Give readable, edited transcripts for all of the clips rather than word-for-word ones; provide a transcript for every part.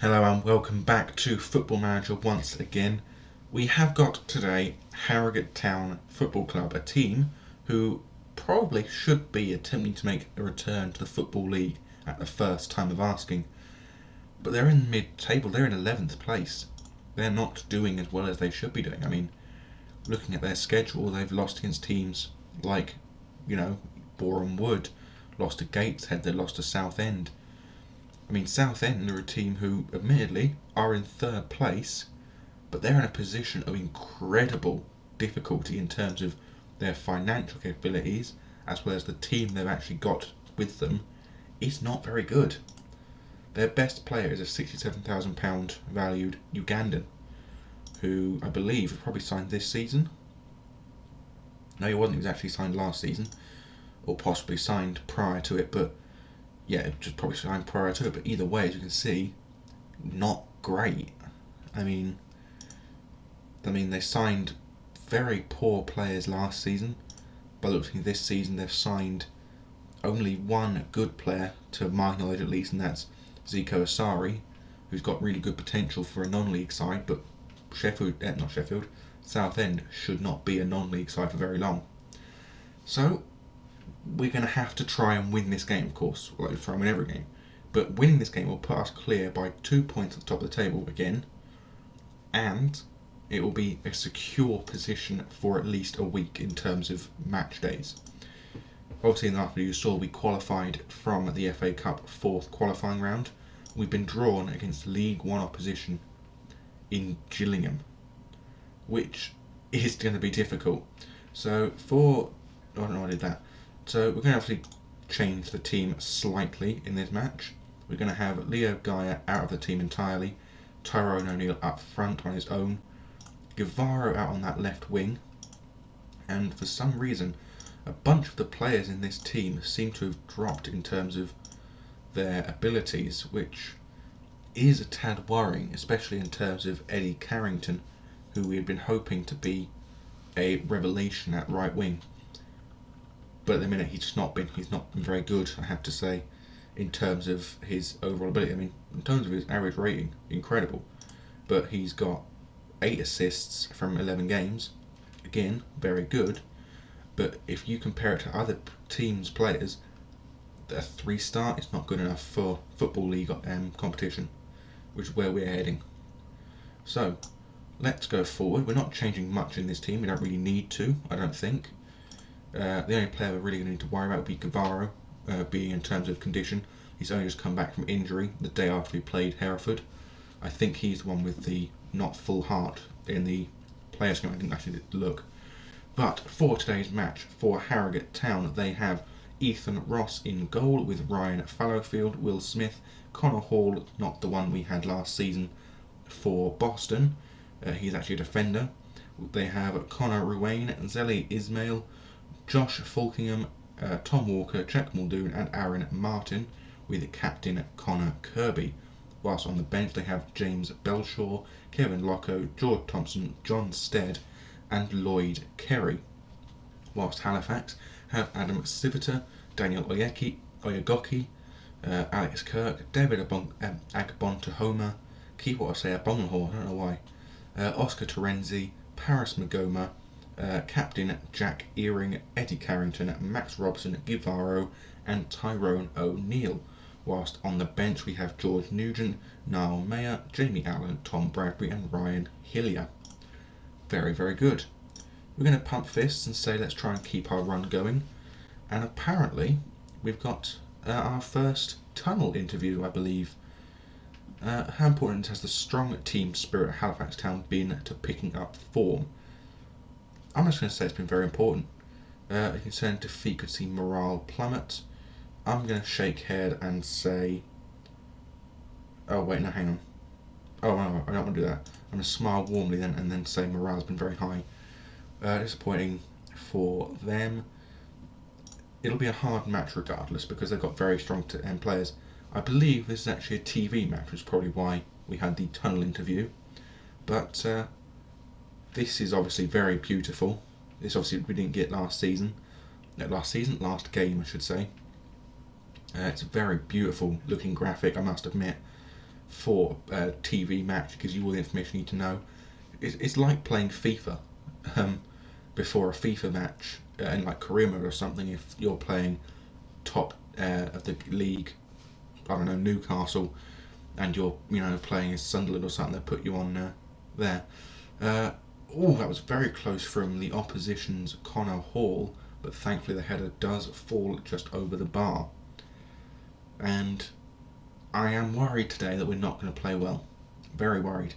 Hello and welcome back to Football Manager once again. We have got today Harrogate Town Football Club, a team who probably should be attempting to make a return to the Football League at the first time of asking. But they're in mid-table, they're in 11th place. They're not doing as well as they should be doing. I mean, looking at their schedule, they've lost against teams like, Boreham Wood, lost to Gateshead, they lost to Southend. I mean, Southend are a team who, admittedly, are in third place, but they're in a position of incredible difficulty in terms of their financial capabilities, as well as the team they've actually got with them, is not very good. Their best player is a £67,000 valued Ugandan, who I believe was probably signed this season. No, he wasn't. He was actually signed last season, or possibly signed prior to it, but yeah, just probably signed prior to it, but either way, as you can see, not great. I mean, they signed very poor players last season, but looking this season, they've signed only one good player, to my knowledge at least, and that's Zico Asari, who's got really good potential for a non-league side, but Southend should not be a non-league side for very long. So, we're going to have to try and win this game, of course. We'll try and win every game. But winning this game will put us clear by 2 points at the top of the table again. And it will be a secure position for at least a week in terms of match days. Obviously, in the last video you saw, we qualified from the FA Cup 4th qualifying round. We've been drawn against League 1 opposition in Gillingham, which is going to be difficult. So I did that. So we're going to actually change the team slightly in this match. We're going to have Leo Gaia out of the team entirely, Tyrone O'Neill up front on his own, Guevara out on that left wing, and for some reason a bunch of the players in this team seem to have dropped in terms of their abilities, which is a tad worrying, especially in terms of Eddie Carrington, who we had been hoping to be a revelation at right wing. But at the minute he's not been very good, I have to say, in terms of his overall ability. I mean, in terms of his average rating, incredible. But he's got 8 assists from 11 games. Again, very good. But if you compare it to other teams' players, a 3-star is not good enough for Football League competition, which is where we're heading. So, let's go forward. We're not changing much in this team. We don't really need to, I don't think. The only player we're really going to need to worry about would be Guevara, being in terms of condition. He's only just come back from injury the day after we played Hereford. I think he's the one with the not full heart in the players' game. I didn't actually look. But for today's match, for Harrogate Town, they have Ethan Ross in goal with Ryan Fallowfield, Will Smith, Connor Hall, not the one we had last season for Boston. He's actually a defender. They have Connor Ruane, Zeli Ismail, Josh Falkingham, Tom Walker, Jack Muldoon and Aaron Martin, with captain Connor Kirby. Whilst on the bench they have James Belshaw, Kevin Locko, George Thompson, John Stead and Lloyd Kerry. Whilst Halifax have Adam Civita, Daniel Oyegoki, Alex Kirk, David Agbontahoma, keep what I say Abominable, I don't know why, Oscar Terenzi, Paris Magoma, captain Jack Earing, Eddie Carrington, Max Robson, Guevara and Tyrone O'Neill. Whilst on the bench we have George Nugent, Niall Mayer, Jamie Allen, Tom Bradbury and Ryan Hillier. Very, very good. We're going to pump fists and say let's try and keep our run going. And apparently we've got our first tunnel interview, I believe. How important has the strong team spirit at Halifax Town been to picking up form? I'm just going to say it's been very important. A concerned defeat could see morale plummet. I'm going to shake head and say... Oh wait, no, hang on. Oh no, I don't want to do that. I'm going to smile warmly then and then say morale's been very high. Disappointing for them. It'll be a hard match regardless because they've got very strong players. I believe this is actually a TV match, which is probably why we had the tunnel interview. But this is obviously very beautiful. This obviously we didn't get last game I should say. It's a very beautiful looking graphic, I must admit. for a TV match. It gives you all the information you need to know. It's like playing FIFA before a FIFA match in like career mode or something. If you're playing top of the league, I don't know, Newcastle, and you're playing as Sunderland or something, they put you on there. That was very close from the opposition's Connor Hall, but thankfully the header does fall just over the bar. And I am worried today that we're not going to play well. Very worried.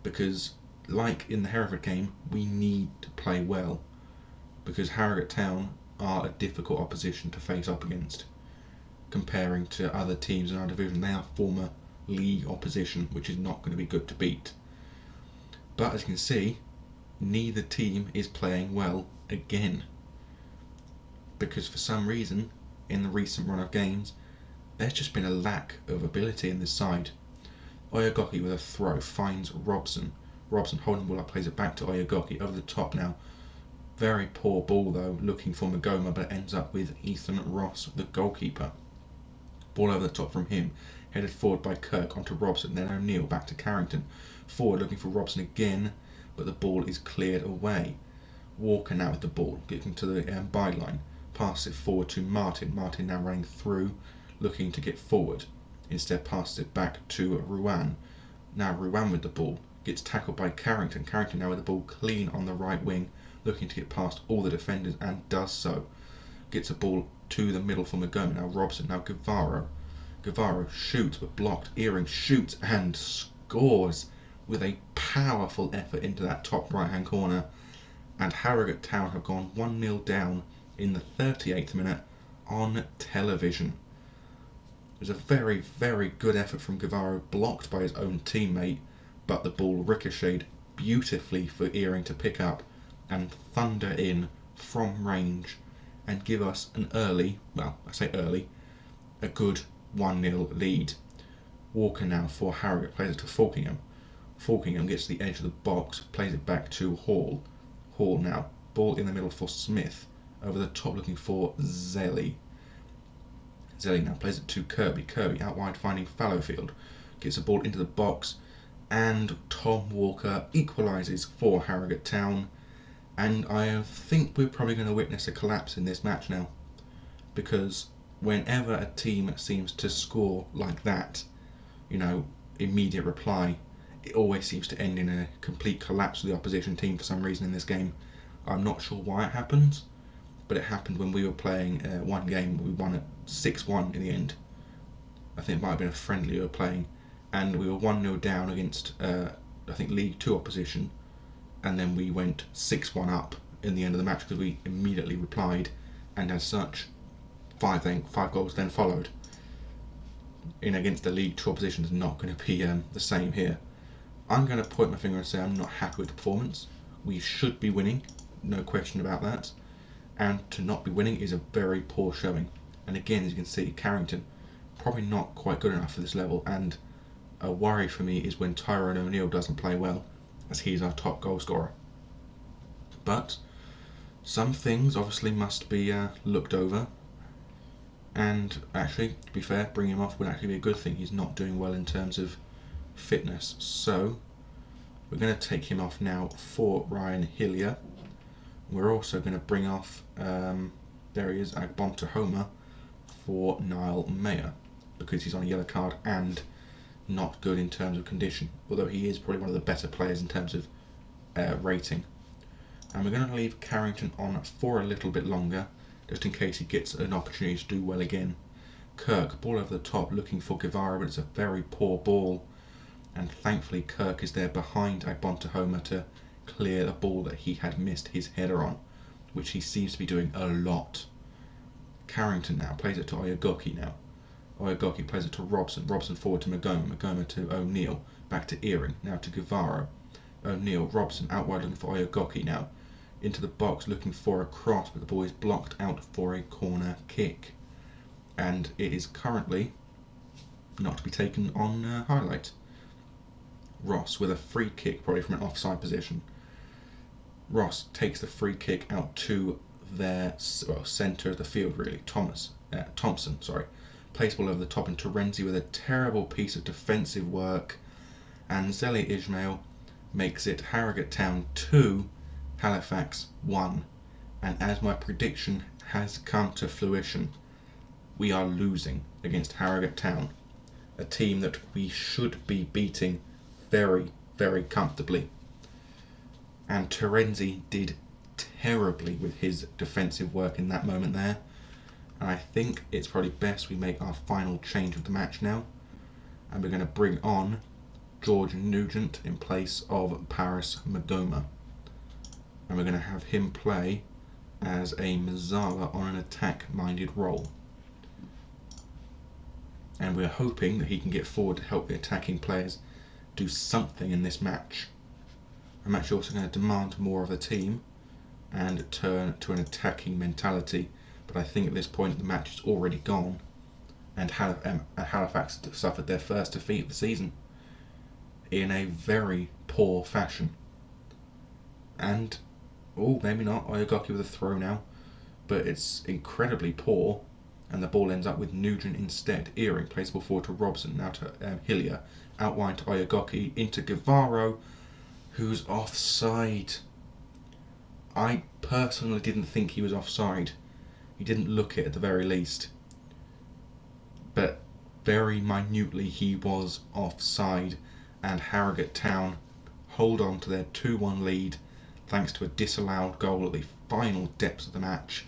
Because, like in the Hereford game, we need to play well. Because Harrogate Town are a difficult opposition to face up against. Comparing to other teams in our division, they are former league opposition, which is not going to be good to beat. But as you can see, neither team is playing well again. Because for some reason, in the recent run of games, there's just been a lack of ability in this side. Oyagoki with a throw finds Robson. Robson holding the ball up, plays it back to Oyagoki over the top now. Very poor ball though, looking for Magoma, but it ends up with Ethan Ross, the goalkeeper. Ball over the top from him, headed forward by Kirk onto Robson, then O'Neill back to Carrington. Forward looking for Robson again, but the ball is cleared away. Walker now with the ball, getting to the byline. Passes it forward to Martin. Martin now running through, looking to get forward. Instead passes it back to Ruan. Now Ruan with the ball, gets tackled by Carrington. Carrington now with the ball clean on the right wing, looking to get past all the defenders, and does so. Gets a ball to the middle for Magoma. Now Robson, now Guevara. Guevara shoots but blocked. Earring shoots and scores with a powerful effort into that top right hand corner. And Harrogate Town have gone 1-0 down in the 38th minute on television. It was a very, very good effort from Guevara, blocked by his own teammate, but the ball ricocheted beautifully for Earring to pick up and thunder in from range and give us an early, well, I say early, a good 1-0 lead. Walker now for Harrogate, plays it to Falkingham. Falkingham gets to the edge of the box, plays it back to Hall. Hall now, ball in the middle for Smith, over the top looking for Zelly. Zelly now plays it to Kirby. Kirby out wide finding Fallowfield, gets the ball into the box, and Tom Walker equalises for Harrogate Town. And I think we're probably going to witness a collapse in this match now, because whenever a team seems to score like that, immediate reply, it always seems to end in a complete collapse of the opposition team for some reason in this game. I'm not sure why it happens, but it happened when we were playing one game. We won it 6-1 in the end. I think it might have been a friendly we were playing, and we were 1-0 down against I think League 2 opposition, and then we went 6-1 up in the end of the match because we immediately replied, and as such, five goals then followed. In against the League 2 opposition is not going to be the same here. I'm going to point my finger and say I'm not happy with the performance. We should be winning, no question about that, and to not be winning is a very poor showing. And again, as you can see, Carrington probably not quite good enough for this level, and a worry for me is when Tyrone O'Neill doesn't play well, as he's our top goal scorer. But some things obviously must be looked over, and actually, to be fair, bringing him off would actually be a good thing. He's not doing well in terms of fitness, so we're going to take him off now for Ryan Hillier. We're also going to bring off, there he is, Agbontohoma for Niall Mayer, because he's on a yellow card and not good in terms of condition, although he is probably one of the better players in terms of rating. And we're going to leave Carrington on for a little bit longer, just in case he gets an opportunity to do well again. Kirk, ball over the top, looking for Guevara, but it's a very poor ball, and thankfully Kirk is there behind Agbontohoma to clear the ball that he had missed his header on, which he seems to be doing a lot. Carrington now plays it to Oyagoki now. Oyagoki plays it to Robson. Robson forward to Magoma. Magoma to O'Neill. Back to Earring. Now to Guevara. O'Neill, Robson out wide looking for Oyagoki now. Into the box looking for a cross, but the ball is blocked out for a corner kick. And it is currently not to be taken on highlight. Ross with a free kick, probably from an offside position. Ross takes the free kick out to their centre of the field, really. Thompson. Plays ball over the top, and Terenzi with a terrible piece of defensive work, and Zeli Ismail makes it Harrogate Town 2, Halifax 1. And as my prediction has come to fruition, we are losing against Harrogate Town, a team that we should be beating very, very comfortably. And Terenzi did terribly with his defensive work in that moment there. And I think it's probably best we make our final change of the match now. And we're going to bring on George Nugent in place of Paris Magoma. And we're going to have him play as a Mazzala on an attack-minded role. And we're hoping that he can get forward to help the attacking players do something in this match. I'm actually also going to demand more of the team and turn to an attacking mentality, but I think at this point the match is already gone, and Halifax suffered their first defeat of the season in a very poor fashion. And, maybe not, Oyagaki with a throw now, but it's incredibly poor, and the ball ends up with Nugent instead. Earring plays the ball forward to Robson, now to Hillier, out wide to Oyagaki, into Guevaro, who's offside. I personally didn't think he was offside. He didn't look it at the very least. But very minutely he was offside, and Harrogate Town hold on to their 2-1 lead thanks to a disallowed goal at the final depths of the match.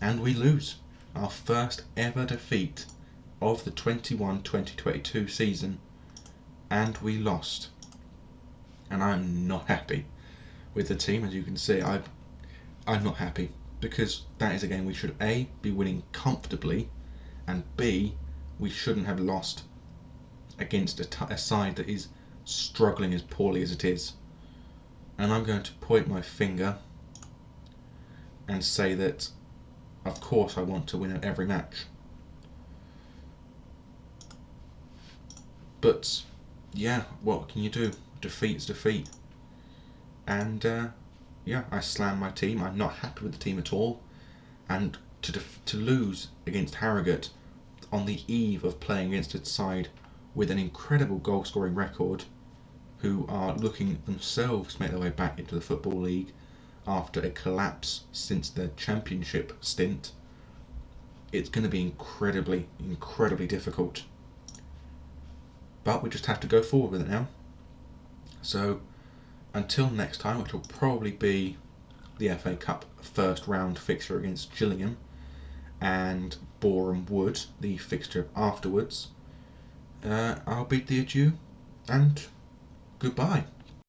And we lose our first ever defeat of the 21-2022 season, and we lost. And I'm not happy with the team, as you can see. I'm not happy, because that is a game we should A, be winning comfortably, and B, we shouldn't have lost against a side that is struggling as poorly as it is. And I'm going to point my finger and say that of course I want to win at every match. But yeah, what can you do? Defeat's defeat. And I slam my team. I'm not happy with the team at all. And to lose against Harrogate on the eve of playing against a side with an incredible goal scoring record, who are looking themselves to make their way back into the Football League after a collapse since their championship stint, it's going to be incredibly, incredibly difficult. But we just have to go forward with it now. So until next time, which will probably be the FA Cup first round fixture against Gillingham and Boreham Wood, the fixture afterwards, I'll bid thee adieu and goodbye.